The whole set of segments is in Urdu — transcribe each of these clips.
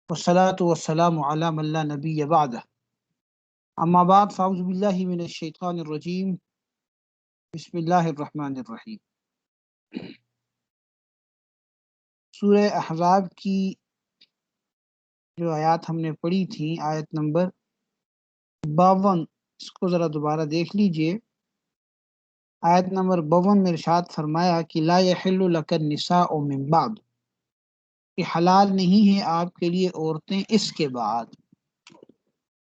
والصلاة والسلام على من لا نبي بعده اما بعد فاعوذ باللہ من الشیطان الرجیم بسم اللہ الرحمن الرحیم۔ سورہ احزاب کی جو آیات ہم نے پڑھی تھی، آیت نمبر 52، اس کو ذرا دوبارہ دیکھ لیجئے۔ آیت نمبر 52 میں ارشاد فرمایا کہ لا یحل لک النساء من بعد، کہ حلال نہیں ہے آپ کے لیے عورتیں اس کے بعد،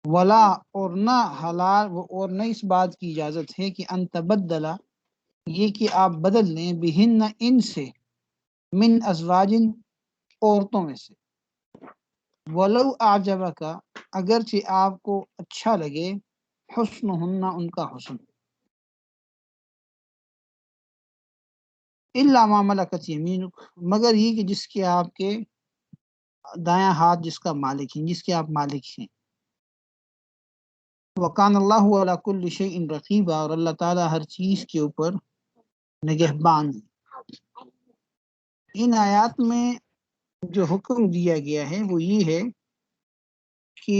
ولا اور نہ حلال اور نہ اس بات کی اجازت ہے کہ ان تبدلا، یہ کہ آپ بدل لیں، بہن ان سے، من ازواجن عورتوں میں سے، ولو اعجبک، اگرچہ آپ کو اچھا لگے، حسنہن، ان کا حسن، الا ما ملکت یمینک، مگر یہ کہ جس کے آپ کے دایاں ہاتھ جس کا مالک ہیں، جس کے آپ مالک ہیں۔ وکان اللہ علی کل شیء رقیبا، اور اللہ تعالیٰ ہر چیز کے اوپر نگہبان ہے۔ ان آیات میں جو حکم دیا گیا ہے وہ یہ ہے کہ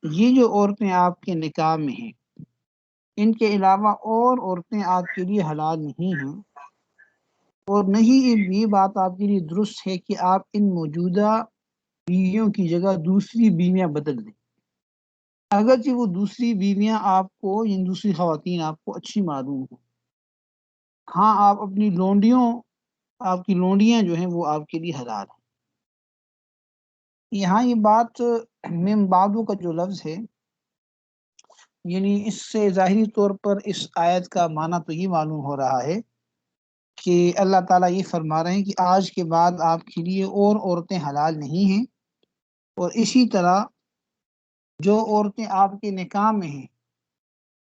یہ جو عورتیں آپ کے نکاح میں ہیں، ان کے علاوہ اور عورتیں آپ کے لیے حلال نہیں ہیں، اور نہیں یہ بات آپ کے لیے درست ہے کہ آپ ان موجودہ بیویوں کی جگہ دوسری بیویاں بدل دیں، اگرچہ وہ دوسری بیویاں آپ کو، یعنی دوسری خواتین آپ کو اچھی معلوم ہوں۔ ہاں، آپ اپنی آپ کی لونڈیاں جو ہیں وہ آپ کے لیے حلال ہیں۔ یہاں یہ بات من بعدو کا جو لفظ ہے، یعنی اس سے ظاہری طور پر اس آیت کا معنی تو یہ معلوم ہو رہا ہے کہ اللہ تعالیٰ یہ فرما رہے ہیں کہ آج کے بعد آپ کے لیے اور عورتیں حلال نہیں ہیں، اور اسی طرح جو عورتیں آپ کے نکاح میں ہیں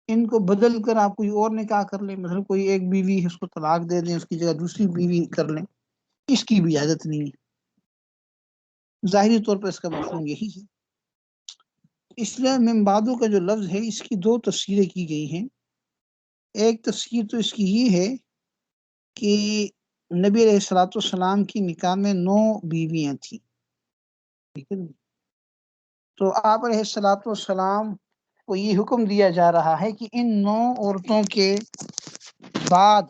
ان کو بدل کر آپ کوئی اور نکاح کر لیں، مثلا کوئی ایک بیوی ہے اس کو طلاق دے دیں، اس کی جگہ دوسری بیوی کر لیں، اس کی بھی اجازت نہیں ہے۔ ظاہری طور پر اس کا مفہوم یہی ہے۔ اس لیے من بعدو کا جو لفظ ہے اس کی دو تفسیریں کی گئی ہیں۔ ایک تفسیر تو اس کی یہ ہے کہ نبی علیہ الصلوۃ والسلام کی نکاح میں 9 بیویاں تھیں، ٹھیک ہے، تو آپ علیہ الصلوۃ والسلام کو یہ حکم دیا جا رہا ہے کہ ان 9 عورتوں کے بعد،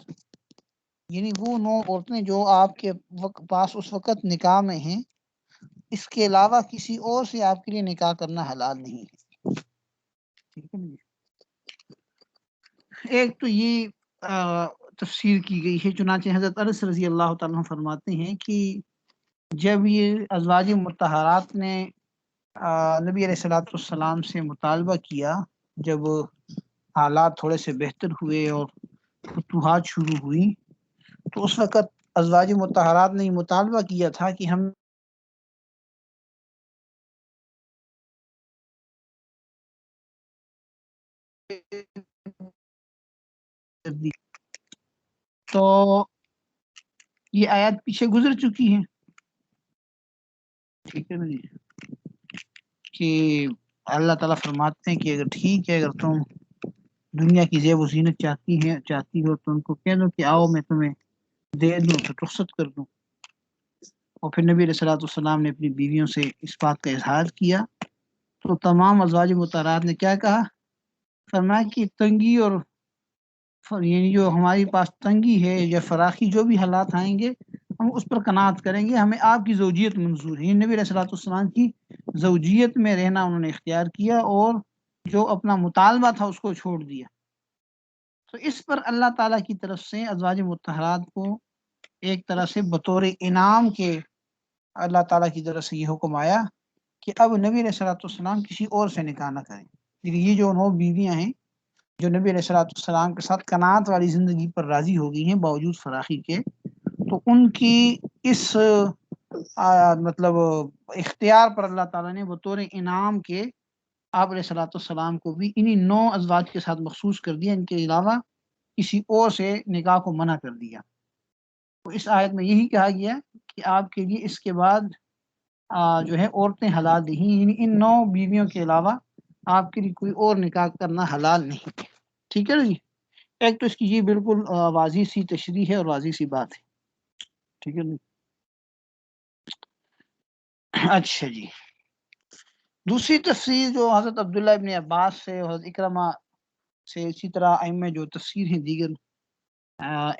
یعنی وہ 9 عورتیں جو آپ کے پاس اس وقت نکاح میں ہیں، اس کے علاوہ کسی اور سے آپ کے لیے نکاح کرنا حلال نہیں ہے، ٹھیک ہے۔ ایک تو یہ تفسیر کی گئی ہے، چنانچہ حضرت انس رضی اللہ تعالیٰ عنہ فرماتے ہیں کہ جب یہ ازواج مطہرات نے نبی علیہ الصلوۃ والسلام سے مطالبہ کیا، جب حالات تھوڑے سے بہتر ہوئے اور فتوحات شروع ہوئی، تو اس وقت ازواج مطہرات نے مطالبہ کیا تھا کہ ہم تو یہ آیات پیچھے گزر چکی ہے، ٹھیک ہے نا جی، کہ اللہ تعالیٰ فرماتے ہیں کہ اگر ٹھیک ہے، اگر تم دنیا کی زیب و زینت چاہتی ہو تو ان کو کہہ دو کہ آؤ میں تمہیں دے دوں تو رخصت کر دوں۔ اور پھر نبی علیہ الصلوۃ والسلام نے اپنی بیویوں سے اس بات کا اظہار کیا، تو تمام ازواج مطہرات نے کیا کہا؟ فرمایا کہ تنگی اور یعنی جو ہماری پاس تنگی ہے یا فراخی جو بھی حالات آئیں گے ہم اس پر قناعت کریں گے، ہمیں آپ کی زوجیت منظور ہے۔ نبی علیہ الصلوۃ والسلام کی زوجیت میں رہنا انہوں نے اختیار کیا اور جو اپنا مطالبہ تھا اس کو چھوڑ دیا۔ تو اس پر اللہ تعالیٰ کی طرف سے ازواج مطہرات کو ایک طرح سے بطور انعام کے اللہ تعالیٰ کی طرف سے یہ حکم آیا کہ اب نبی علیہ الصلوۃ والسلام کسی اور سے نکاح نہ کریں۔ لیکن یہ جو 9 بیویاں ہیں جو نبی علیہ الصلوۃ والسلام کے ساتھ قناعت والی زندگی پر راضی ہو گئی ہیں باوجود فراخی کے، تو ان کی اس مطلب اختیار پر اللہ تعالیٰ نے بطور انعام کے آپ علیہ الصلوۃ والسلام کو بھی انہی 9 ازواج کے ساتھ مخصوص کر دیا، ان کے علاوہ کسی اور سے نکاح کو منع کر دیا۔ تو اس آیت میں یہی کہا گیا کہ آپ کے لیے اس کے بعد جو ہے عورتیں حلال نہیں، یعنی ان 9 بیویوں کے علاوہ آپ کے لیے کوئی اور نکاح کرنا حلال نہیں، ٹھیک ہے نا جی۔ ایک تو اس کی یہ بالکل واضح سی تشریح ہے اور واضح سی بات ہے، ٹھیک ہے نا۔ اچھا جی، دوسری تفسیر جو حضرت عبداللہ ابن عباس سے اور حضرت اکرمہ سے، اسی طرح ائمہ جو تفسیر ہیں دیگر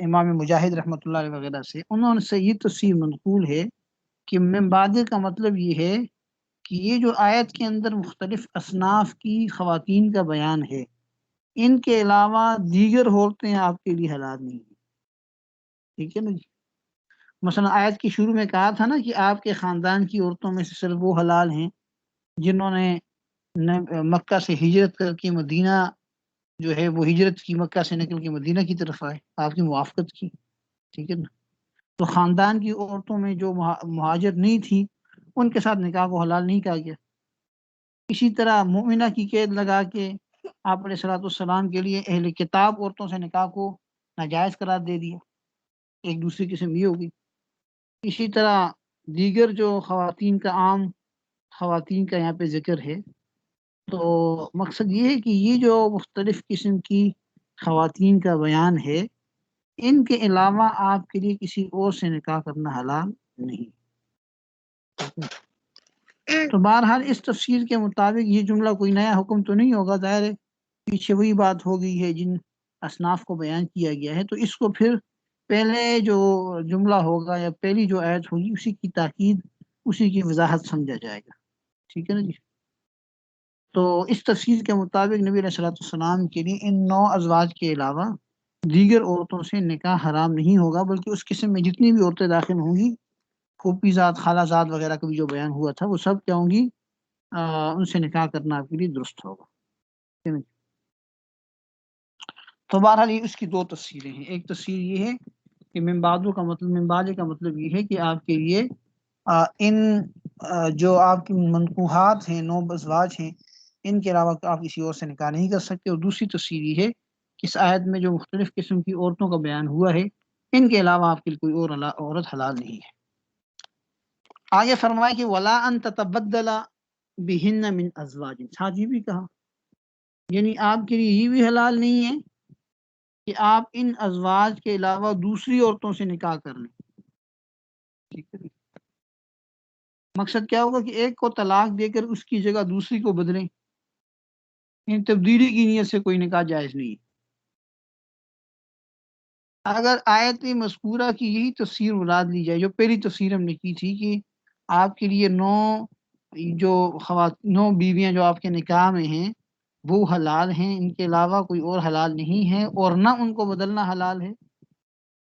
امام مجاہد رحمۃ اللہ علیہ وغیرہ سے، انہوں نے سے یہ تفسیر منقول ہے کہ من بعد کا مطلب یہ ہے کہ یہ جو آیت کے اندر مختلف اصناف کی خواتین کا بیان ہے، ان کے علاوہ دیگر عورتیں آپ کے لیے حلال نہیں ہیں، ٹھیک ہے نا جی۔ مثلا آیت کی شروع میں کہا تھا نا کہ آپ کے خاندان کی عورتوں میں سے صرف وہ حلال ہیں جنہوں نے مکہ سے ہجرت کر کے مدینہ جو ہے وہ ہجرت کی، مکہ سے نکل کے مدینہ کی طرف آئے، آپ کی موافقت کی، ٹھیک ہے نا۔ تو خاندان کی عورتوں میں جو مہاجر نہیں تھی ان کے ساتھ نکاح کو حلال نہیں کہا گیا۔ اسی طرح مومنہ کی قید لگا کے آپ علیہ الصلوۃ والسلام کے لیے اہل کتاب عورتوں سے نکاح کو ناجائز قرار دے دیا، ایک دوسری قسم یہ ہوگی۔ اسی طرح دیگر جو خواتین کا عام خواتین کا یہاں پہ ذکر ہے، تو مقصد یہ ہے کہ یہ جو مختلف قسم کی خواتین کا بیان ہے، ان کے علاوہ آپ کے لیے کسی اور سے نکاح کرنا حلال نہیں۔ تو بہرحال اس تفسیر کے مطابق یہ جملہ کوئی نیا حکم تو نہیں ہوگا، ظاہر ہے پیچھے وہی بات ہو گئی ہے جن اصناف کو بیان کیا گیا ہے، تو اس کو پھر پہلے جو جملہ ہوگا یا پہلی جو آیت ہوگی اسی کی تاکید، اسی کی وضاحت سمجھا جائے گا، ٹھیک ہے نا جی۔ تو اس تفسیر کے مطابق نبی علیہ الصلوۃ والسلام کے لیے ان 9 ازواج کے علاوہ دیگر عورتوں سے نکاح حرام نہیں ہوگا، بلکہ اس قسم میں جتنی بھی عورتیں داخل ہوں گی، پھوپھی ذات، خالہ ذات وغیرہ کا بھی جو بیان ہوا تھا، وہ سب کیا ہوں گی، ان سے نکاح کرنا آپ کے لیے درست ہوگا۔ تو بہرحال یہ اس کی دو تفسیریں ہیں۔ ایک تفسیر یہ ہے کہ من بعد کا مطلب یہ ہے کہ آپ کے لیے ان جو آپ کی منقوحات ہیں، 9 ازواج ہیں، ان کے علاوہ آپ کسی اور سے نکاح نہیں کر سکتے۔ اور دوسری تفسیر یہ ہے کہ اس آیت میں جو مختلف قسم کی عورتوں کا بیان ہوا ہے، ان کے علاوہ آپ کے لیے کوئی اور عورت حلال نہیں ہے۔ آگے فرمائے کہ ولا ان تتبدل بہن من ازواج، ساتھ یہ بھی کہا یعنی آپ کے لیے یہ بھی حلال نہیں ہے کہ آپ ان ازواج کے علاوہ دوسری عورتوں سے نکاح کر لیں، ٹھیک ہے۔ مقصد کیا ہوگا کہ ایک کو طلاق دے کر اس کی جگہ دوسری کو بدلیں، ان تبدیلی کی نیت سے کوئی نکاح جائز نہیں۔ اگر آیت مذکورہ کی یہی تفسیر مراد لی جائے، جو پہلی تفسیر ہم نے کی تھی کہ آپ کے لیے 9 بیویاں جو آپ کے نکاح میں ہیں وہ حلال ہیں، ان کے علاوہ کوئی اور حلال نہیں ہے، اور نہ ان کو بدلنا حلال ہے،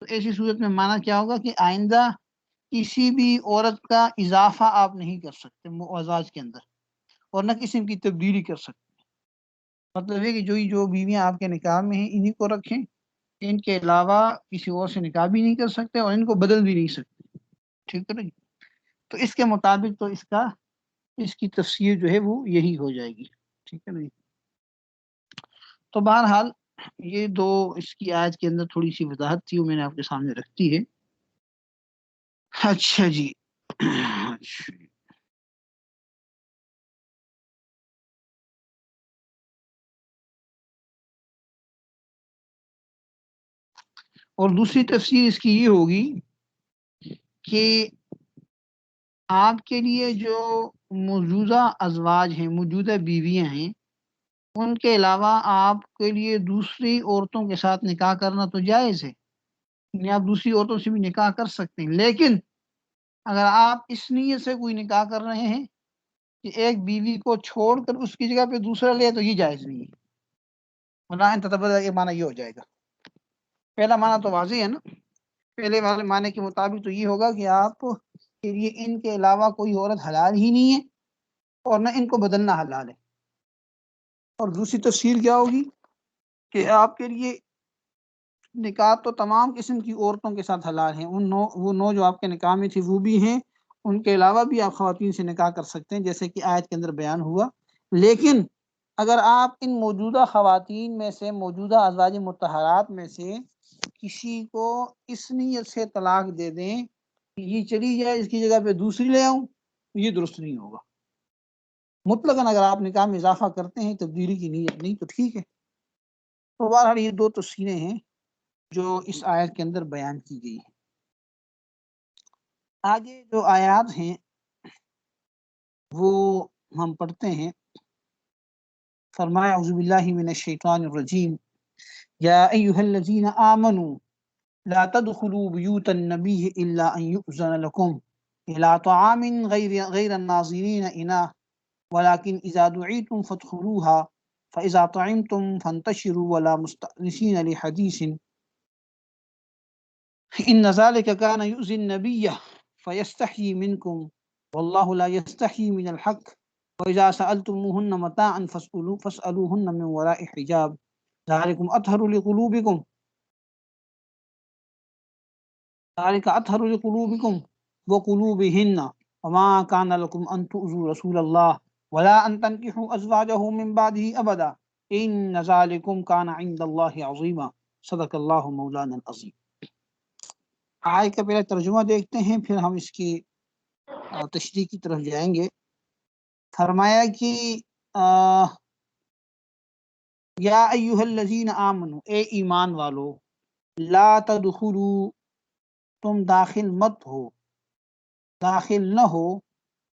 تو ایسی صورت میں معنی کیا ہوگا کہ آئندہ کسی بھی عورت کا اضافہ آپ نہیں کر سکتے ازواج کے اندر، اور نہ کسی کی تبدیلی کر سکتے۔ مطلب ہے کہ جو بیویاں آپ کے نکاح میں ہیں انہی کو رکھیں، ان کے علاوہ کسی اور سے نکاح بھی نہیں کر سکتے اور ان کو بدل بھی نہیں سکتے، ٹھیک ہے نا جی۔ تو اس کے مطابق تو اس کی تفسیر جو ہے وہ یہی ہو جائے گی، ٹھیک ہے نا جی۔ تو بہرحال یہ دو اس کی آیت کے اندر تھوڑی سی وضاحت تھی، وہ میں نے آپ کے سامنے رکھتی ہے۔ اچھا جی اور دوسری تفسیر اس کی یہ ہوگی کہ آپ کے لیے جو موجودہ ازواج ہیں، موجودہ بیویاں ہیں، ان کے علاوہ آپ کے لیے دوسری عورتوں کے ساتھ نکاح کرنا تو جائز ہے، یعنی آپ دوسری عورتوں سے بھی نکاح کر سکتے ہیں، لیکن اگر آپ اس نیت سے کوئی نکاح کر رہے ہیں کہ ایک بیوی کو چھوڑ کر اس کی جگہ پہ دوسرا لے، تو یہ جائز نہیں ہے۔ یہ معنی یہ ہو جائے گا، پہلا معنی تو واضح ہے نا، پہلے والے معنی کے مطابق تو یہ ہوگا کہ آپ کے لیے ان کے علاوہ کوئی عورت حلال ہی نہیں ہے اور نہ ان کو بدلنا حلال ہے۔ اور دوسری تفسیر کیا ہوگی کہ آپ کے لیے نکاح تو تمام قسم کی عورتوں کے ساتھ حلال ہیں، وہ 9 جو آپ کے نکاح میں تھی وہ بھی ہیں، ان کے علاوہ بھی آپ خواتین سے نکاح کر سکتے ہیں جیسے کہ آیت کے اندر بیان ہوا، لیکن اگر آپ ان موجودہ خواتین میں سے، موجودہ ازواج مطہرات میں سے کسی کو اس نیت سے طلاق دے دیں کہ یہ چلی جائے، اس کی جگہ پہ دوسری لے آؤں، یہ درست نہیں ہوگا۔ مطلقاً اگر آپ نکاح میں اضافہ کرتے ہیں تبدیلی کی نیت نہیں تو ٹھیک ہے۔ تو بہرحال یہ دو تفسیریں ہیں جو اس آیت کے اندر بیان کی گئی ہیں۔ آگے جو آیات ہیں وہ ہم پڑھتے ہیں. فرمایا اعوذ باللہ من الشیطان الرجیم یا ایھا الذین آمنوا لا تدخلوا بیوت النبی الا ان یؤذن لکم الى طعام غیر الناظرین اناہ ولكن اذا دعیتم فادخلوها فاذا طعمتم فانتشروا ولا مستأنسین لحدیث ان ذلك كان يؤذي النبي فيستحيي منكم والله لا يستحيي من الحق وإذا سألتموهن متاعا فاسألوهن من وراء حجاب ذلك أطهر لقلوبكم وقلوبهن وما كان لكم أن تؤذوا رسول الله ولا أن تنكحوا أزواجه من بعده أبدا إن ذلكم كان عند الله عظيما صدق الله مولانا العظيم. آیت کا پہلے ترجمہ دیکھتے ہیں، پھر ہم اس کی تشریح کی طرف جائیں گے. فرمایا کہ یا ایھا الذین آمنوا، اے ایمان والو، لا تدخلوا، تم داخل مت ہو، داخل نہ ہو،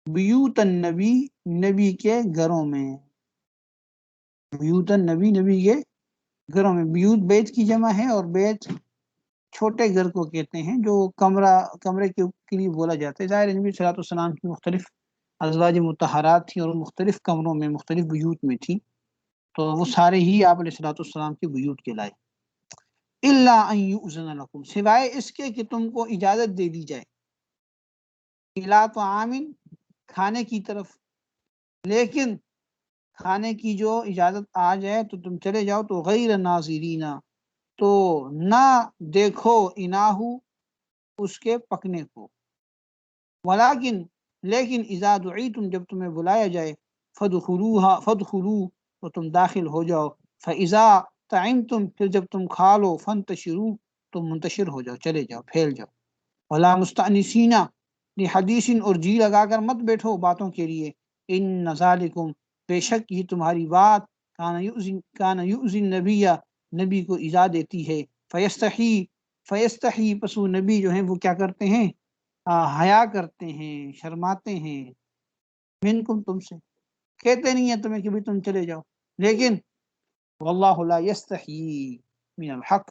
بیوت النبی، نبی کے گھروں میں. بیوت النبی، نبی کے گھروں میں. بیوت بیت کی جمع ہے اور بیت چھوٹے گھر کو کہتے ہیں جو کمرے کے لیے بولا جاتا ہے. ظاہر نبی صلی اللہ علیہ وسلم کی مختلف ازواج مطہرات تھیں اور مختلف کمروں میں، مختلف بیوت میں تھی، تو وہ سارے ہی آپ علیہ الصلوۃ والسلام کی بیوت کہلائے. الا ان یؤذن لکم، سوائے اس کے کہ تم کو اجازت دے دی جائے، الی طعام، کھانے کی طرف. لیکن کھانے کی جو اجازت آ جائے تو تم چلے جاؤ، تو غیر ناظرین، تو نہ دیکھو، اناہو، اس کے پکنے کو. ولیکن، لیکن اذا دعیتم، جب تمہیں بلایا جائے، فادخلوا، تو تم داخل ہو جاؤ. فاذا طعمتم، پھر جب تم کھا لو، فانتشروا، تم منتشر ہو جاؤ، چلے جاؤ، پھیل جاؤ. ولا مستأنسین لحدیث، اور جی لگا کر مت بیٹھو باتوں کے لیے. ان ذالکم، بے شک یہ تمہاری بات، کان یؤذی النبی، نبی کو ایذا دیتی ہے. فیستحی، پس وہ نبی جو ہیں وہ کیا کرتے ہیں؟ حیا کرتے ہیں، شرماتے ہیں. منکم، تم سے، کہتے نہیں ہیں تمہیں کہ بھی تم چلے جاؤ. لیکن واللہ لا یستحی من الحق،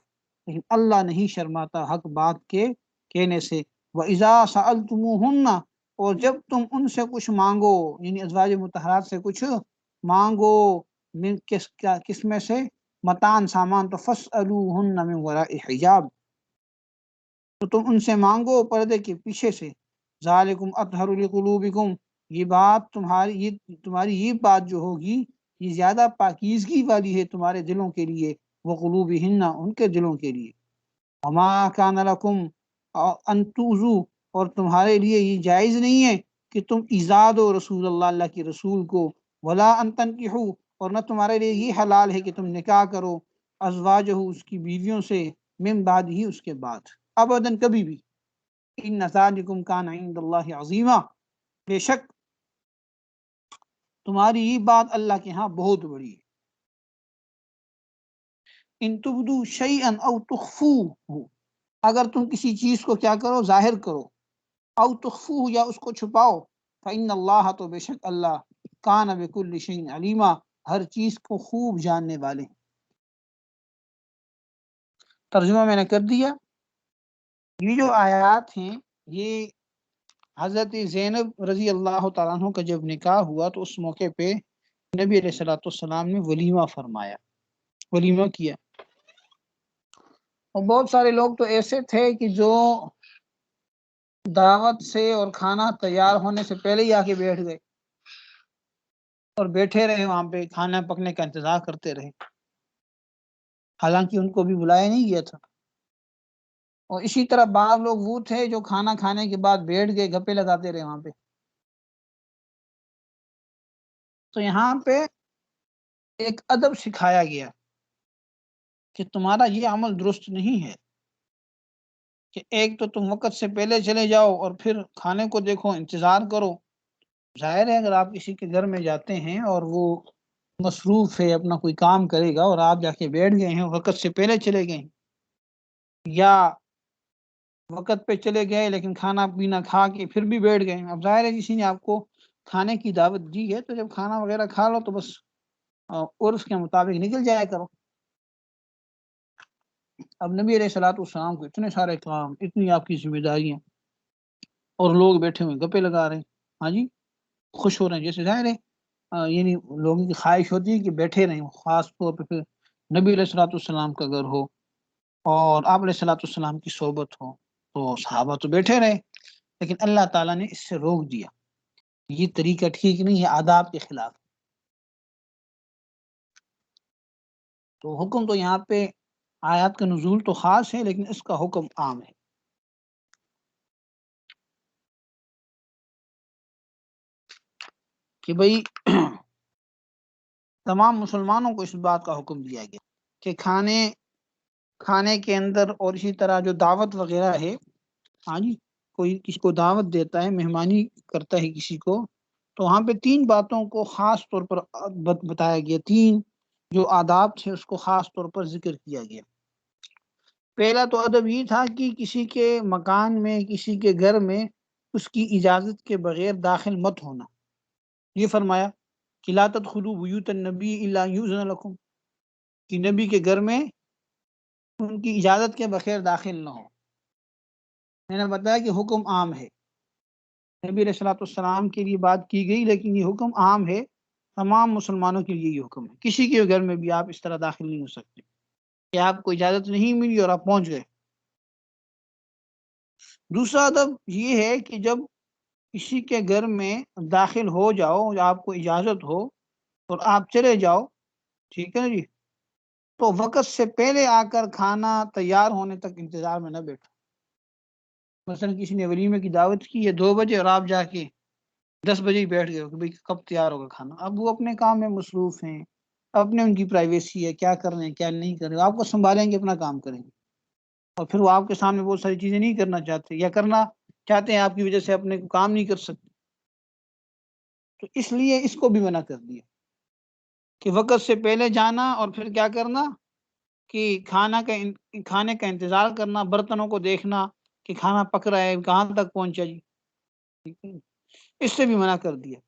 لیکن اللہ نہیں شرماتا حق بات کے کہنے سے. وَإِذَا سَأَلْتُمُوهُنَّ، اور جب تم ان سے کچھ مانگو، یعنی ازواج مطہرات سے کچھ مانگو، من کس میں سے؟ متان، سامان. تو فَاسْأَلُوهُنَّ مِنْ وَرَاءِ حِجَاب، تو تم ان سے مانگو پردے کے پیچھے سے. ذالکم اطہر لقلوبکم، یہ بات تمہاری یہ بات جو ہوگی یہ زیادہ پاکیزگی والی ہے تمہارے دلوں کے لیے. وقلوبہن، ان کے دلوں کے لیے. وما کان لکم ان تؤذوا، اور تمہارے لیے یہ جائز نہیں ہے کہ تم ایذا دو رسول اللہ، اللہ کے رسول کو. ولا ان تنکحوا، اور نہ تمہارے لیے یہ حلال ہے کہ تم نکاح کرو ازواجہ، اس کی بیویوں سے، من بعد ہی، اس کے بعد، ابداً، کبھی بھی. ان ذالکم کان عند اللہ عظیما، بے شک تمہاری یہ بات اللہ کے ہاں بہت بڑی ہے. ان تبدو شیئا او تخفوه، اگر تم کسی چیز کو کیا کرو؟ ظاہر کرو. او تخفوه، یا اس کو چھپاؤ. فإن اللہ، تو بے شک اللہ، کان بکل شیء علیما، ہر چیز کو خوب جاننے والے. ترجمہ میں نے کر دیا. یہ جو آیات ہیں یہ حضرت زینب رضی اللہ تعالیٰ عنہ کا جب نکاح ہوا تو اس موقع پہ نبی علیہ الصلوۃ والسلام نے ولیمہ فرمایا، ولیمہ کیا. اور بہت سارے لوگ تو ایسے تھے کہ جو دعوت سے اور کھانا تیار ہونے سے پہلے ہی آ کے بیٹھ گئے اور بیٹھے رہے وہاں پہ، کھانا پکنے کا انتظار کرتے رہے، حالانکہ ان کو بھی بلایا نہیں گیا تھا. اور اسی طرح بعض لوگ وہ تھے جو کھانا کھانے کے بعد بیٹھ گئے، گپے لگاتے رہے وہاں پہ. تو یہاں پہ ایک ادب سکھایا گیا کہ تمہارا یہ عمل درست نہیں ہے کہ ایک تو تم وقت سے پہلے چلے جاؤ اور پھر کھانے کو دیکھو، انتظار کرو. ظاہر ہے اگر آپ کسی کے گھر میں جاتے ہیں اور وہ مصروف ہے، اپنا کوئی کام کرے گا، اور آپ جا کے بیٹھ گئے ہیں، وقت سے پہلے چلے گئے ہیں، یا وقت پہ چلے گئے لیکن کھانا پینا کھا کے پھر بھی بیٹھ گئے. اب ظاہر ہے کسی نے آپ کو کھانے کی دعوت دی ہے تو جب کھانا وغیرہ کھا لو تو بس عرف کے مطابق نکل جایا کرو۔ اب نبی علیہ الصلوۃ والسلام کو اتنے سارے کام، اتنی آپ کی ذمہ داریاں، اور لوگ بیٹھے ہوئے گپے لگا رہے ہیں، ہاں جی، خوش ہو رہے ہیں، جیسے ظاہر ہے یعنی لوگوں کی خواہش ہوتی ہے کہ بیٹھے رہیں، خاص طور پہ پھر نبی علیہ الصلوۃ والسلام کا گھر ہو اور آپ علیہ الصلوۃ والسلام کی صحبت ہو، تو صحابہ تو بیٹھے رہے، لیکن اللہ تعالیٰ نے اس سے روک دیا، یہ طریقہ ٹھیک نہیں ہے، آداب کے خلاف۔ تو حکم تو یہاں پہ آیات کا نزول تو خاص ہے، لیکن اس کا حکم عام ہے۔ کہ بھئی تمام مسلمانوں کو اس بات کا حکم دیا گیا کہ کھانے کے اندر، اور اسی طرح جو دعوت وغیرہ ہے، ہاں جی، کوئی کسی کو دعوت دیتا ہے، مہمانی کرتا ہے کسی کو، تو وہاں پہ 3 باتوں کو خاص طور پر بتایا گیا، 3 جو آداب تھے اس کو خاص طور پر ذکر کیا گیا۔ پہلا تو ادب یہ تھا کہ کسی کے مکان میں، کسی کے گھر میں اس کی اجازت کے بغیر داخل مت ہونا۔ یہ فرمایا کہ لا تدخلوا بیوت النبی الا یؤذن لکم، کہ نبی کے گھر میں ان کی اجازت کے بغیر داخل نہ ہو۔ میں نے بتایا کہ حکم عام ہے، نبی علیہ الصلوۃ والسلام کے لیے بات کی گئی، لیکن یہ حکم عام ہے، تمام مسلمانوں کے لیے یہ حکم ہے، کسی کے گھر میں بھی آپ اس طرح داخل نہیں ہو سکتے کہ آپ کو اجازت نہیں ملی اور آپ پہنچ گئے۔ دوسرا ادب یہ ہے کہ جب کسی کے گھر میں داخل ہو جاؤ، آپ کو اجازت ہو اور آپ چلے جاؤ، ٹھیک ہے نا جی، تو وقت سے پہلے آ کر کھانا تیار ہونے تک انتظار میں نہ بیٹھو۔ مثلا کسی نے ولیمے کی دعوت کی ہے 2 بجے اور آپ جا کے 10 بجے ہی بیٹھ گئے ہو کہ بھئی کب تیار ہوگا کھانا۔ اب وہ اپنے کام میں مصروف ہیں، اپنے ان کی پرائیویسی ہے، کیا کر رہے ہیں کیا نہیں کر رہے ہیں، آپ کو سنبھالیں گے، اپنا کام کریں گے، اور پھر وہ آپ کے سامنے بہت ساری چیزیں نہیں کرنا چاہتے، یا کرنا چاہتے ہیں آپ کی وجہ سے اپنے کام نہیں کر سکتے، تو اس لیے اس کو بھی منع کر دیا کہ وقت سے پہلے جانا، اور پھر کیا کرنا کہ کھانے کا انتظار کرنا، برتنوں کو دیکھنا کہ کھانا پک رہا ہے، کہاں تک پہنچا جی، ٹھیک ہے، اس سے بھی منع کر دیا،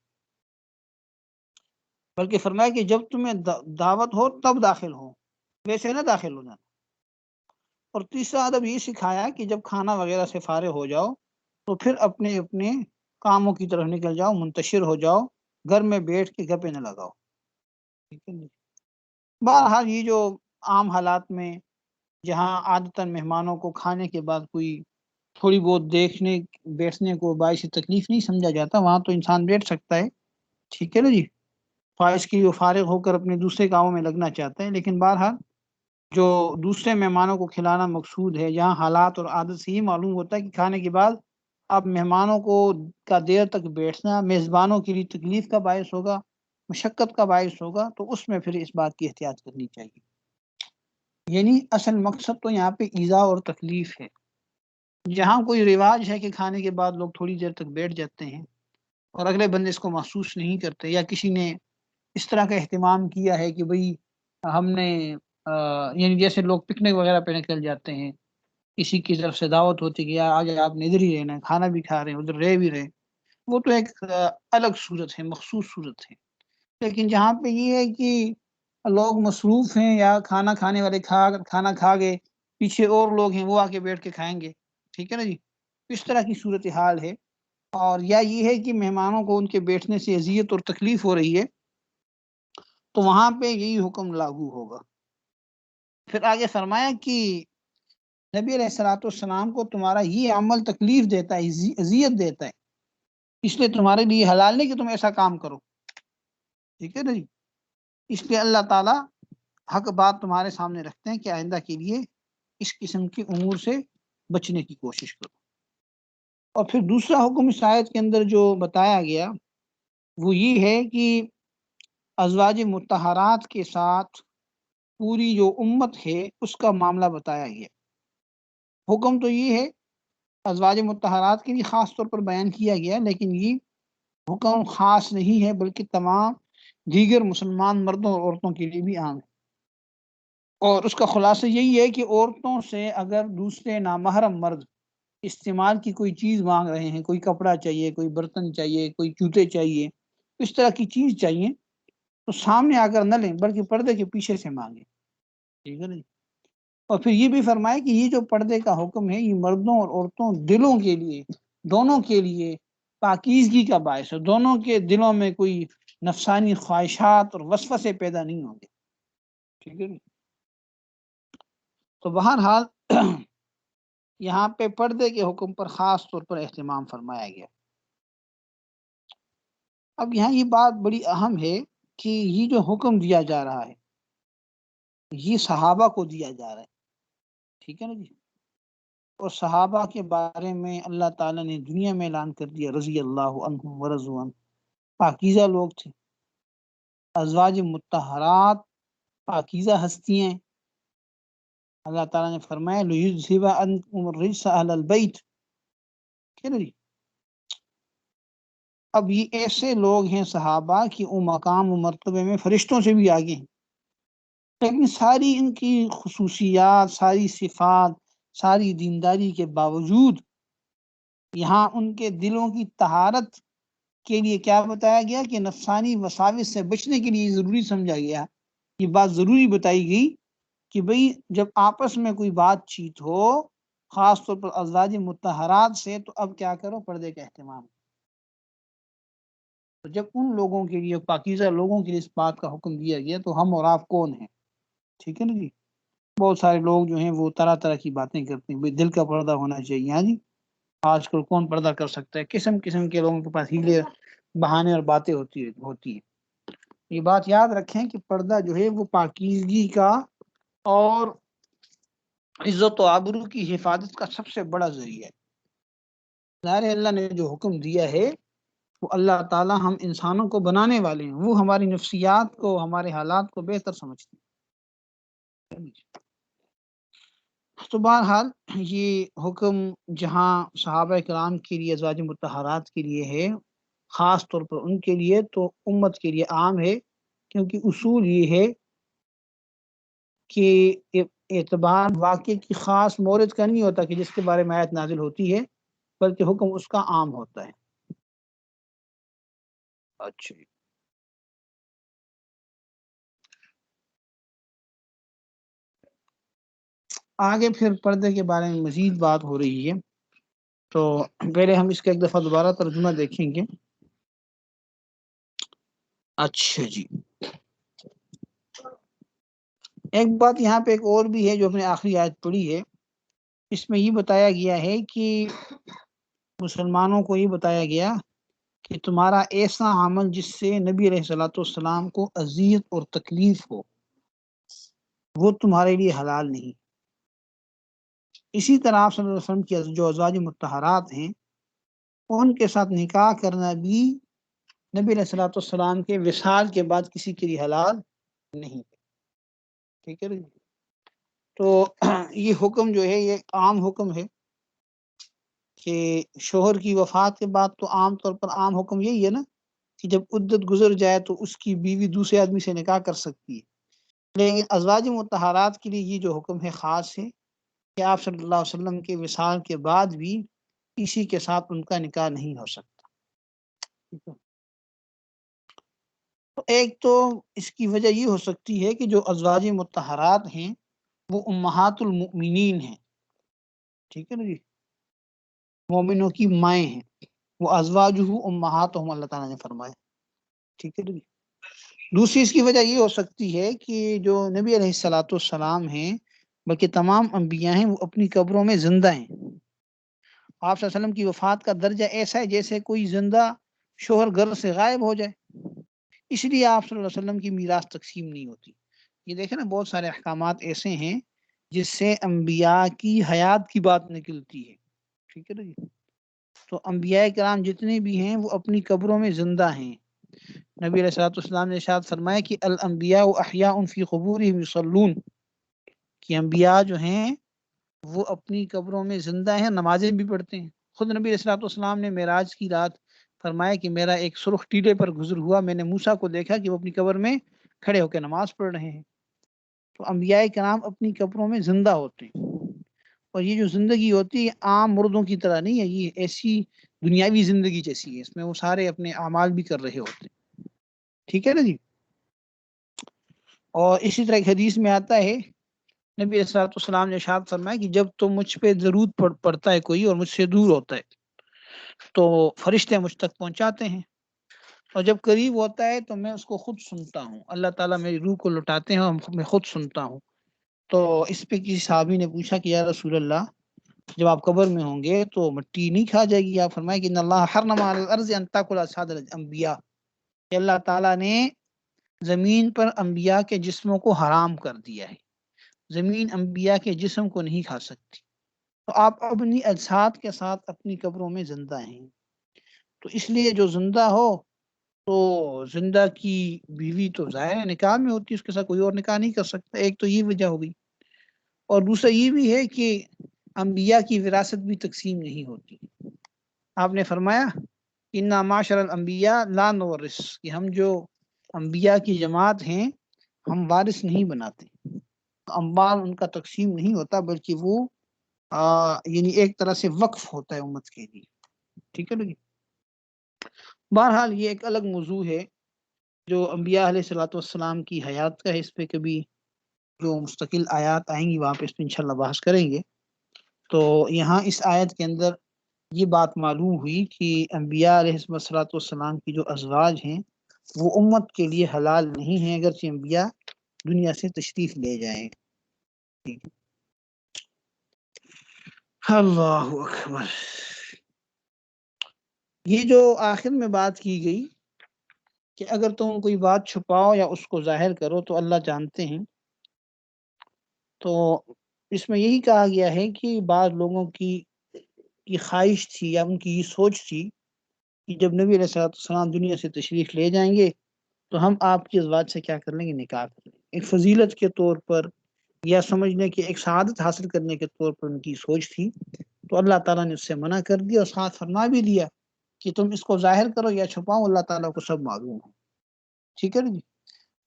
بلکہ فرمایا کہ جب تمہیں دعوت ہو تب داخل ہو، ویسے نہ داخل ہو جانا۔ اور تیسرا ادب یہ سکھایا کہ جب کھانا وغیرہ سے فارغ ہو جاؤ تو پھر اپنے اپنے کاموں کی طرف نکل جاؤ، منتشر ہو جاؤ، گھر میں بیٹھ کے گپے نہ لگاؤ، ٹھیک ہے جی۔ بہرحال یہ جو عام حالات میں جہاں عادتاً مہمانوں کو کھانے کے بعد کوئی تھوڑی بہت دیکھنے بیٹھنے کو باعث تکلیف نہیں سمجھا جاتا، وہاں تو انسان بیٹھ سکتا ہے، ٹھیک ہے نا جی، خواہش کی وہ فارغ ہو کر اپنے دوسرے کاموں میں لگنا چاہتا ہے، لیکن بہرحال جو دوسرے مہمانوں کو کھلانا مقصود ہے، جہاں حالات اور عادت سے ہی معلوم ہوتا ہے کہ کھانے کے بعد اب مہمانوں کو کا دیر تک بیٹھنا میزبانوں کے لیے تکلیف کا باعث ہوگا، مشقت کا باعث ہوگا، تو اس میں پھر اس بات کی احتیاط کرنی چاہیے۔ یعنی اصل مقصد تو یہاں پہ ایذا اور تکلیف ہے۔ جہاں کوئی رواج ہے کہ کھانے کے بعد لوگ تھوڑی دیر تک بیٹھ جاتے ہیں اور اگلے بندے اس کو محسوس نہیں کرتے، یا کسی نے اس طرح کا اہتمام کیا ہے کہ بھئی ہم نے یعنی جیسے لوگ پکنک وغیرہ پہ نکل جاتے ہیں، کسی کی طرف سے دعوت ہوتی کہ آج آپ نے ادھر ہی رہنا ہے، کھانا بھی کھا رہے ہیں، ادھر رہ بھی رہے ہیں، وہ تو ایک الگ صورت ہے، مخصوص صورت ہے۔ لیکن جہاں پہ یہ ہے کہ لوگ مصروف ہیں، یا کھانا کھانے والے کھانا کھا گئے، پیچھے اور لوگ ہیں وہ آ کے بیٹھ کے کھائیں گے، ٹھیک ہے نا جی، اس طرح کی صورتحال ہے، اور یا یہ ہے کہ مہمانوں کو ان کے بیٹھنے سے اذیت اور تکلیف ہو رہی ہے، تو وہاں پہ یہی حکم لاگو ہوگا۔ پھر آگے فرمایا کہ نبی علیہ الصلوۃ والسلام کو تمہارا یہ عمل تکلیف دیتا ہے، اذیت دیتا ہے، اس لیے تمہارے لیے حلال نہیں کہ تم ایسا کام کرو، ٹھیک ہے نا جی، اس لیے اللہ تعالیٰ حق بات تمہارے سامنے رکھتے ہیں کہ آئندہ کے لیے اس قسم کی امور سے بچنے کی کوشش کرو۔ اور پھر دوسرا حکم اس آیت کے اندر جو بتایا گیا وہ یہ ہے کہ ازواج مطہرات کے ساتھ پوری جو امت ہے اس کا معاملہ بتایا گیا۔ حکم تو یہ ہے ازواج مطہرات کے لیے خاص طور پر بیان کیا گیا، لیکن یہ حکم خاص نہیں ہے بلکہ تمام دیگر مسلمان مردوں اور عورتوں کے لیے بھی عام ہے، اور اس کا خلاصہ یہی ہے کہ عورتوں سے اگر دوسرے نامحرم مرد استعمال کی کوئی چیز مانگ رہے ہیں، کوئی کپڑا چاہیے، کوئی برتن چاہیے، کوئی جوتے چاہیے، اس طرح کی چیز چاہیے، تو سامنے آ کر نہ لیں بلکہ پردے کے پیچھے سے مانگیں، ٹھیک ہے نا جی۔ اور پھر یہ بھی فرمائے کہ یہ جو پردے کا حکم ہے یہ مردوں اور عورتوں دلوں کے لیے، دونوں کے لیے پاکیزگی کا باعث ہے، دونوں کے دلوں میں کوئی نفسانی خواہشات اور وسوسے پیدا نہیں ہوں گے، ٹھیک ہے نا۔ تو بہرحال یہاں پہ پردے کے حکم پر خاص طور پر اہتمام فرمایا گیا۔ اب یہاں یہ بات بڑی اہم ہے کہ یہ جو حکم دیا جا رہا ہے یہ صحابہ کو دیا جا رہا ہے، ٹھیک ہے نا جی۔ اور صحابہ کے بارے میں اللہ تعالیٰ نے دنیا میں اعلان کر دیا رضی اللہ عنہم ورضوا عنہ، پاکیزہ لوگ تھے، ازواج مطہرات پاکیزہ ہستیاں، اللہ تعالیٰ نے فرمایا لِيُذْهِبَ عَنْكُمُ الرِّجْسَ أَهْلَ الْبَيْتِ، ٹھیک ہے نا جی۔ اب یہ ایسے لوگ ہیں صحابہ کہ وہ مقام و مرتبے میں فرشتوں سے بھی آگے ہیں، لیکن ساری ان کی خصوصیات، ساری صفات، ساری دینداری کے باوجود یہاں ان کے دلوں کی طہارت کے لیے کیا بتایا گیا کہ نفسانی وساوس سے بچنے کے لیے ضروری سمجھا گیا، یہ بات ضروری بتائی گئی کہ بھئی جب آپس میں کوئی بات چیت ہو خاص طور پر ازواج مطہرات سے، تو اب کیا کرو، پردے کا اہتمام۔ تو جب ان لوگوں کے لیے، پاکیزہ لوگوں کے لیے اس بات کا حکم دیا گیا تو ہم اور آپ کون ہیں، ٹھیک ہے نا جی۔ بہت سارے لوگ جو ہیں وہ طرح طرح کی باتیں کرتے ہیں، بھئی دل کا پردہ ہونا چاہیے، ہاں جی، آج کل کون پردہ کر سکتا ہے، قسم قسم کے لوگوں کے پاس ہیلے بہانے اور باتیں ہوتی ہیں۔ یہ بات یاد رکھیں کہ پردہ جو ہے وہ پاکیزگی کا اور عزت و آبرو کی حفاظت کا سب سے بڑا ذریعہ ہے۔ ظاہر ہے اللہ نے جو حکم دیا ہے وہ اللہ تعالیٰ ہم انسانوں کو بنانے والے ہیں، وہ ہماری نفسیات کو، ہمارے حالات کو بہتر سمجھتے ہیں۔ تو بہرحال یہ حکم جہاں صحابہ کرام کے لیے، ازواج مطہرات کے لیے ہے، خاص طور پر ان کے لیے، تو امت کے لیے عام ہے، کیونکہ اصول یہ ہے کہ اعتبار واقع کی خاص مورد کا نہیں ہوتا کہ جس کے بارے میں آیت نازل ہوتی ہے، بلکہ حکم اس کا عام ہوتا ہے۔ اچھا، آگے پھر پردے کے بارے میں مزید بات ہو رہی ہے، تو پہلے ہم اس کا ایک دفعہ دوبارہ ترجمہ دیکھیں گے۔ اچھا جی، ایک بات یہاں پہ ایک اور بھی ہے جو ہم نے آخری آیت پڑھی ہے، اس میں یہ بتایا گیا ہے کہ مسلمانوں کو یہ بتایا گیا کہ تمہارا ایسا عمل جس سے نبی علیہ الصلوۃ والسلام کو اذیت اور تکلیف ہو وہ تمہارے لیے حلال نہیں۔ اسی طرح آپ صلی اللہ علیہ وسلم کی جو ازواج مطہرات ہیں ان کے ساتھ نکاح کرنا بھی نبی علیہ الصلوۃ والسلام کے وصال کے بعد کسی کے لیے حلال نہیں، ٹھیک ہے۔ تو یہ حکم جو ہے یہ عام حکم ہے کہ شوہر کی وفات کے بعد تو عام طور پر عام حکم یہی ہے نا کہ جب عدت گزر جائے تو اس کی بیوی دوسرے آدمی سے نکاح کر سکتی ہے، لیکن ازواج مطہرات کے لیے یہ جو حکم ہے خاص ہے کہ آپ صلی اللہ علیہ وسلم کے وصال کے بعد بھی کسی کے ساتھ ان کا نکاح نہیں ہو سکتا۔ تو ایک تو اس کی وجہ یہ ہو سکتی ہے کہ جو ازواج مطہرات ہیں وہ امہات المؤمنین ہیں، ٹھیک ہے نا جی، مومنوں کی مائیں ہیں، وہ ازواجہ امہاتہم اللہ تعالیٰ نے فرمایا، ٹھیک ہے نا جی۔ دوسری اس کی وجہ یہ ہو سکتی ہے کہ جو نبی علیہ الصلوۃ والسلام ہیں بلکہ تمام انبیاء ہیں وہ اپنی قبروں میں زندہ ہیں۔ آپ صلی اللہ علیہ وسلم کی وفات کا درجہ ایسا ہے جیسے کوئی زندہ شوہر گھر سے غائب ہو جائے، اس لیے آپ صلی اللہ علیہ وسلم کی میراث تقسیم نہیں ہوتی۔ یہ دیکھیں نا بہت سارے احکامات ایسے ہیں جس سے انبیاء کی حیات کی بات نکلتی ہے، ٹھیک ہے نا جی۔ تو انبیاء کرام جتنے بھی ہیں وہ اپنی قبروں میں زندہ ہیں۔ نبی علیہ الصلوۃ والسلام نے ارشاد فرمایا کہ الانبیاء احیاء فی قبورہم یصلون، کہ انبیاء جو ہیں وہ اپنی قبروں میں زندہ ہیں، نمازیں بھی پڑھتے ہیں۔ خود نبی علیہ الصلوۃ والسلام نے معراج کی رات فرمایا کہ میرا ایک سرخ ٹیلے پر گزر ہوا، میں نے موسیٰ کو دیکھا کہ وہ اپنی قبر میں کھڑے ہو کے نماز پڑھ رہے ہیں۔ تو انبیاء کرام اپنی قبروں میں زندہ ہوتے ہیں۔ اور یہ جو زندگی ہوتی ہے عام مردوں کی طرح نہیں ہے، یہ ایسی دنیاوی زندگی جیسی ہے، اس میں وہ سارے اپنے اعمال بھی کر رہے ہوتے ہیں، ٹھیک ہے نا جی۔ اور اسی طرح ایک حدیث میں آتا ہے، نبی علیہ الصلوۃ والسلام نے ارشاد فرمایا کہ جب تو مجھ پہ ضرورت پڑتا ہے کوئی اور مجھ سے دور ہوتا ہے تو فرشتے مجھ تک پہنچاتے ہیں، اور جب قریب ہوتا ہے تو میں اس کو خود سنتا ہوں، اللہ تعالیٰ میری روح کو لٹاتے ہیں اور میں خود سنتا ہوں۔ تو اس پہ کسی صحابی نے پوچھا کہ یا رسول اللہ، جب آپ قبر میں ہوں گے تو مٹی نہیں کھا جائے گی؟ آپ فرمائے کہ ان اللہ حرم علی الارض ان تاکل اجساد الانبیاء، کہ اللہ تعالیٰ نے زمین پر انبیاء کے جسموں کو حرام کر دیا ہے، زمین انبیاء کے جسم کو نہیں کھا سکتی، تو آپ اپنی اجساد کے ساتھ اپنی قبروں میں زندہ ہیں۔ تو اس لیے جو زندہ ہو تو زندہ کی بیوی تو ظاہر ہے نکاح میں ہوتی ہے، اس کے ساتھ کوئی اور نکاح نہیں کر سکتا، ایک تو یہ وجہ ہو گئی، اور دوسرا یہ بھی ہے کہ انبیاء کی وراثت بھی تقسیم نہیں ہوتی۔ آپ نے فرمایا انا معاشر الانبیاء لا نورث، کہ ہم جو انبیاء کی جماعت ہیں ہم وارث نہیں بناتے، اموال ان کا تقسیم نہیں ہوتا، بلکہ وہ یعنی ایک طرح سے وقف ہوتا ہے امت کے لیے، ٹھیک ہے نا جی۔ بہرحال یہ ایک الگ موضوع ہے جو انبیاء علیہ الصلوۃ والسلام کی حیات کا ہے، اس پہ کبھی جو مستقل آیات آئیں گی وہاں پہ اس پہ انشاءاللہ بحث کریں گے۔ تو یہاں اس آیت کے اندر یہ بات معلوم ہوئی کہ انبیاء علیہ الصلوۃ والسلام کی جو ازواج ہیں وہ امت کے لیے حلال نہیں ہیں، اگرچہ انبیاء دنیا سے تشریف لے جائیں۔ اللہ اکبر۔ یہ جو آخر میں بات کی گئی کہ اگر تم کوئی بات چھپاؤ یا اس کو ظاہر کرو تو اللہ جانتے ہیں، تو اس میں یہی کہا گیا ہے کہ بعض لوگوں کی خواہش تھی یا ان کی یہ سوچ تھی کہ جب نبی علیہ السلام دنیا سے تشریف لے جائیں گے تو ہم آپ کی ازواج سے کیا کر لیں گے؟ نکاح کر لیں گے، ایک فضیلت کے طور پر یا سمجھنے کے ایک سعادت حاصل کرنے کے طور پر ان کی سوچ تھی، تو اللہ تعالیٰ نے اس سے منع کر دیا اور ساتھ فرما بھی دیا کہ تم اس کو ظاہر کرو یا چھپاؤ، اللہ تعالیٰ کو سب معلوم ہے، ٹھیک ہے نا جی۔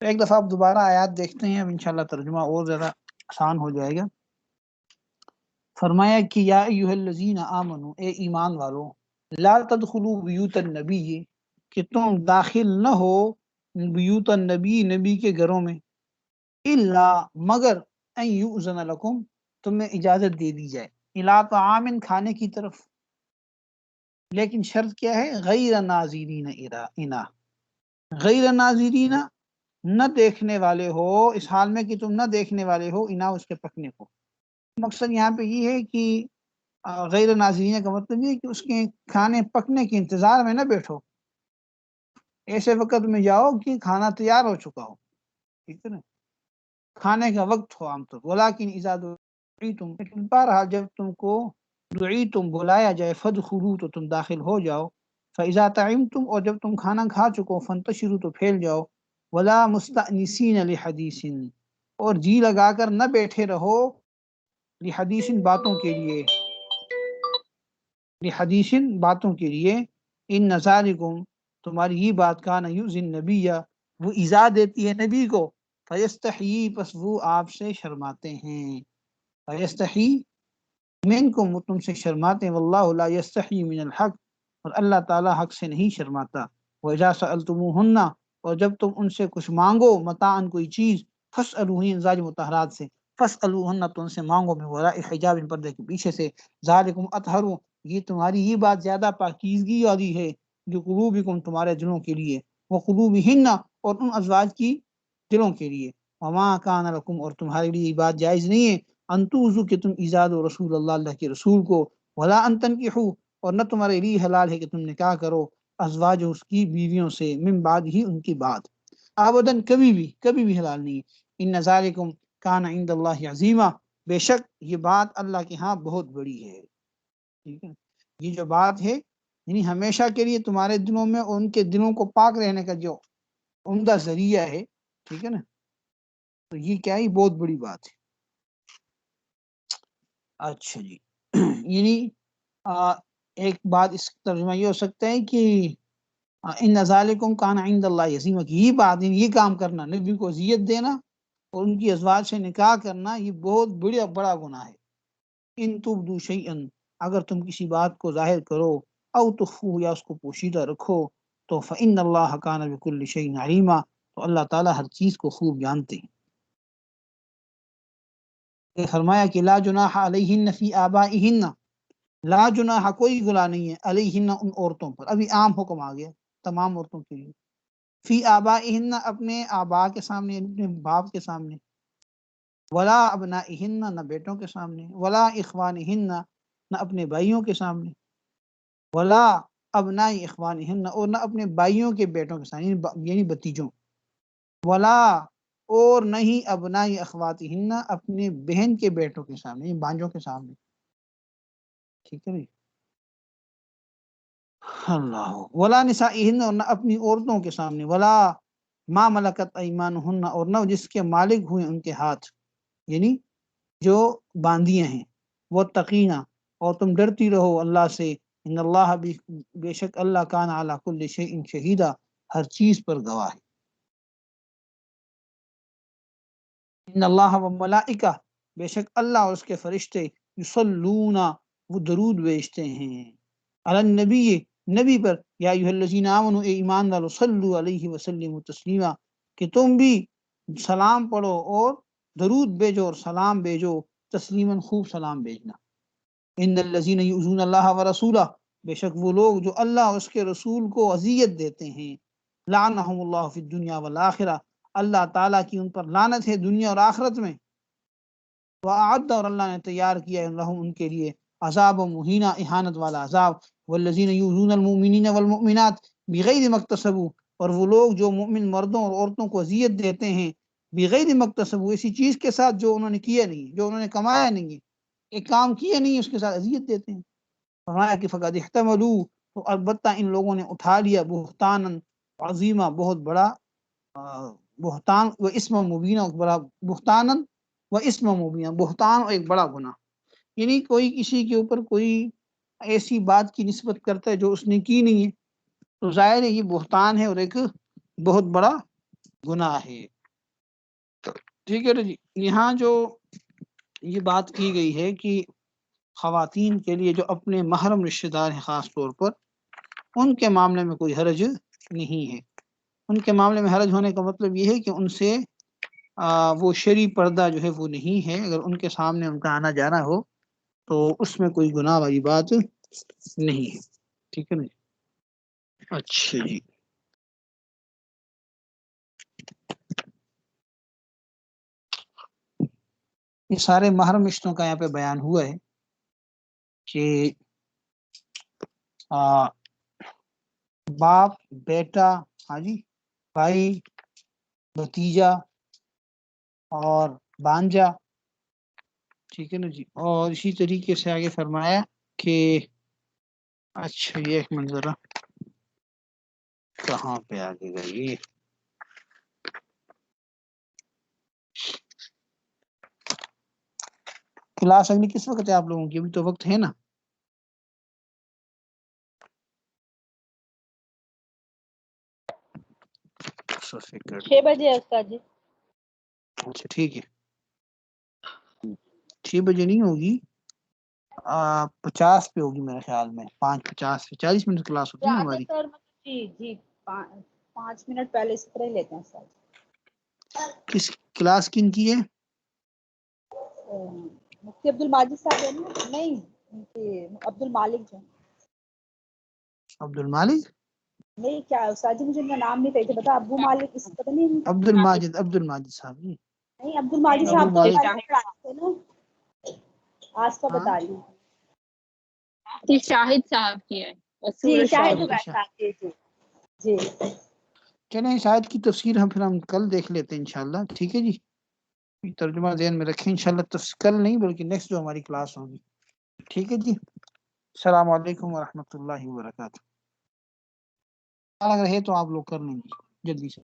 تو ایک دفعہ آپ دوبارہ آیات دیکھتے ہیں، اب انشاءاللہ ترجمہ اور زیادہ آسان ہو جائے گا۔ فرمایا کہ یا ایھا الذین آمنو، اے ایمان والو، لا تدخلوا بیوت النبی، کہ تم داخل نہ ہو بیوت النبی، نبی کے گھروں میں، الا مگر ان یؤذن لکم، تمہیں اجازت دے دی جائے، الا طعام، کھانے کی طرف، لیکن شرط کیا ہے؟ غیر ناظرین انا، غیر ناظرین، نہ دیکھنے والے ہو، اس حال میں کہ تم نہ دیکھنے والے ہو، انا، اس کے پکنے کو۔ مقصد یہاں پہ یہ ہے کہ غیر ناظرین کا مطلب یہ ہے کہ اس کے کھانے پکنے کے انتظار میں نہ بیٹھو، ایسے وقت میں جاؤ کہ کھانا تیار ہو چکا ہو، ٹھیک ہے نا، کھانے کا وقت ہو عام طور، ولیکن اذا دعیتم، لیکن بہرحال جب تم کو دعیتم بلایا جائے، فادخلوا، تو تم داخل ہو جاؤ، فاذا طعمتم، اور جب تم کھانا کھا چکو، فانتشروا، تو پھیل جاؤ، ولا مستأنسین لحدیث، اور جی لگا کر نہ بیٹھے رہو لحدیث، باتوں کے لیے، لحدیث، باتوں کے لیے، ان ذالکم، تمہاری یہ بات، کان یؤذی النبی، وہ ایذا دیتی ہے نبی کو، فیستحیی، پس وہ آپ سے شرماتے ہیں، فیستحی منکم، وہ تم سے شرماتے ہیں، واللہ لا یستحی من الحق، اور اللہ تعالی حق سے نہیں شرماتا، وَإِذَا سَأَلْتُمُوهُنَّ، اور جب تم ان سے کچھ مانگو، متاعن، کوئی چیز، فاسألوہن، ازواج مطہرات سے، فاسألوہن، تو ان سے مانگو، من وراء حجاب، پردے کے پیچھے سے، ذالکم اطہر، یہ تمہاری یہ بات زیادہ پاکیزگی والی ہے، جو قلوبکم، تمہارے دلوں کے لیے، وقلوبہن، اور ان ازواج کی دلوں کے لیے، وما کان لکم، اور تمہارے لیے یہ بات جائز نہیں ہے، ان توذوا، کہ تم ایذا دو رسول اللہ، اللہ کے رسول کو، ولا ان تنکحوا، اور نہ تمہارے لیے حلال ہے کہ تم نکاح کرو، ازواج، اس کی بیویوں سے، من بعد ہی، ان کی بعد، ابداً، کبھی بھی حلال نہیں، ان ذالکم کان عند اللہ عظیما، بے شک یہ بات اللہ کے ہاں بہت بڑی ہے، ٹھیک ہے، یہ جو بات ہے یعنی ہمیشہ کے لیے تمہارے دلوں میں اور ان کے دلوں کو پاک رہنے کا جو عمدہ ذریعہ ہے، ٹھیک ہے نا، تو یہ کیا ہے؟ بہت بڑی بات ہے۔ اچھا جی، یعنی ایک بات اس ترجمہ یہ ہو سکتا ہے کہ ان ذالکم کان عند اللہ عظیما، کہ یہ بات، یہ کام کرنا، نبی کو اذیت دینا اور ان کی ازواج سے نکاح کرنا، یہ بہت بڑا گناہ ہے، ان تبدو شیئن اگر تم کسی بات کو ظاہر کرو او تخفوہ یا اس کو پوشیدہ رکھو تو فإن اللہ کان بکل شیء علیما تو اللہ تعالیٰ ہر چیز کو خوب جانتے ہیں۔ فرمایا کہ لا جناح علیہن فی آبائہن، لا جناح کوئی گناہ نہیں ہے علیہن ان عورتوں پر، ابھی عام حکم آ گیا تمام عورتوں کے لیے، فی آبائہن اپنے آبا کے سامنے اپنے باپ کے سامنے، ولا ابنائہن نہ بیٹوں کے سامنے، ولا اخوانہن نہ اپنے بھائیوں کے سامنے، ولا ابناء اخوانہن اور نہ اپنے بھائیوں کے بیٹوں کے سامنے یعنی بتیجوں، ولا اور نہ ہی ابناء اخواتہن اپنے بہن کے بیٹوں کے سامنے یعنی بانجوں کے سامنے، ٹھیک ہے بھائی، اللہ ولا نسائہن اور نہ اپنی عورتوں کے سامنے، ولا ما ملکت ایمانہن اور نہ جس کے مالک ہوئے ان کے ہاتھ یعنی جو باندیاں ہیں، وہ تقینہ اور تم ڈرتی رہو اللہ سے، ان اللہ بے شک اللہ کان علی کل شیء شہیدہ ہر چیز پر گواہ ہے، ان اللہ و ملائکہ بے شک اللہ اور اس کے فرشتے یصلون وہ درود بھیجتے ہیں علی النبی نبی پر، یا ایھا الذین آمنوا اے ایمان والو صلو علیہ وسلم تسلیما کہ تم بھی سلام پڑھو اور درود بھیجو اور سلام بھیجو تسلیما خوب سلام بھیجنا، ان الذین یؤذون اللہ ورسولہ بے شک وہ لوگ جو اللہ اور اس کے رسول کو اذیت دیتے ہیں، لعنہم اللہ فی الدنیا والآخرہ اللہ تعالیٰ کی ان پر لعنت ہے دنیا اور آخرت میں، وَأَعَدَّ اور اللہ نے تیار کیا ہے لہم ان کے لیے عذاب مہینہ اہانت والا عذاب، والذین یؤذون المؤمنین والمؤمنات بغیر ما اکتسبوا اور وہ لوگ جو مومن مردوں اور عورتوں کو اذیت دیتے ہیں بغیر ما اکتسبوا اسی چیز کے ساتھ جو انہوں نے کیا نہیں جو انہوں نے کمایا نہیں ہے ایک کام کیا نہیں اس کے ساتھ اذیت دیتے ہیں، فرمایا کہ فقد احتملوا تو البتہ ان لوگوں نے اٹھا لیا بہتانا عظیمہ بہت بڑا بہتان و اسم مبینہ بڑا بہتانا و اسم مبینہ بہتان اور ایک بڑا گناہ، یعنی کوئی کسی کے اوپر کوئی ایسی بات کی نسبت کرتا ہے جو اس نے کی نہیں ہے تو ظاہر ہے یہ بہتان ہے اور ایک بہت بڑا گناہ ہے، ٹھیک ہے نا جی۔ یہاں جو یہ بات کی گئی ہے کہ خواتین کے لیے جو اپنے محرم رشتہ دار ہیں خاص طور پر ان کے معاملے میں کوئی حرج نہیں ہے، ان کے معاملے میں حرج ہونے کا مطلب یہ ہے کہ ان سے وہ شرعی پردہ جو ہے وہ نہیں ہے، اگر ان کے سامنے ان کا آنا جانا ہو تو اس میں کوئی گناہ والی بات نہیں ہے، ٹھیک ہے نا جی۔ اچھا جی، یہ سارے محرم رشتوں کا یہاں پہ بیان ہوا ہے کہ باپ بیٹا، ہاں جی، بھائی بھتیجا اور بانجا، ٹھیک ہے نا جی، اور اسی طریقے سے آگے فرمایا کہ اچھا یہ ایک منظرہ کہاں پہ آگے گئی، کلاس اگلی کس وقت ہے آپ لوگوں کی؟ ابھی تو وقت ہے نا، فکر 6 بجے استاد جی۔ اچھا ٹھیک ہے، 6 بجے نہیں ہوگی، 50 پہ ہوگی میرے خیال میں، 5:50 پہ 40 منٹ کلاس ہوتی ہے نا ہماری۔ زیادہ تر جی جی 5 منٹ پہلے سے پہلے لیتے ہیں استاد جی۔ کس کلاس کن کی ہے؟ مفتی عبد الماجد صاحب ہے نا؟ نہیں عبد المالک جو عبد المالک، نہیں کیا استاد جی مجھے ان کا نام نہیں کہتے پتا، ابو مالک اس پتہ نہیں، عبد الماجد صاحب جی، نہیں عبد الماجد ابو صاحب تو مالک، پڑھاتے تھے نا، آج کا ہاں بتا رہی ہوں شاہد صاحب کی ہے، جی شاہد شاہد صاحب جی جی جی۔ چلیں شاید کی تفسیر پھر ہم کل دیکھ لیتے ہیں انشاءاللہ، ٹھیک ہے جی، ترجمہ ذہن میں رکھیں انشاءاللہ، کل نہیں بلکہ نیکسٹ جو ہماری کلاس ہوگی، ٹھیک ہے جی۔ السلام علیکم ورحمۃ اللہ وبرکاتہ، اگر ہے تو آپ لوگ کر لیں گے جلدی سے۔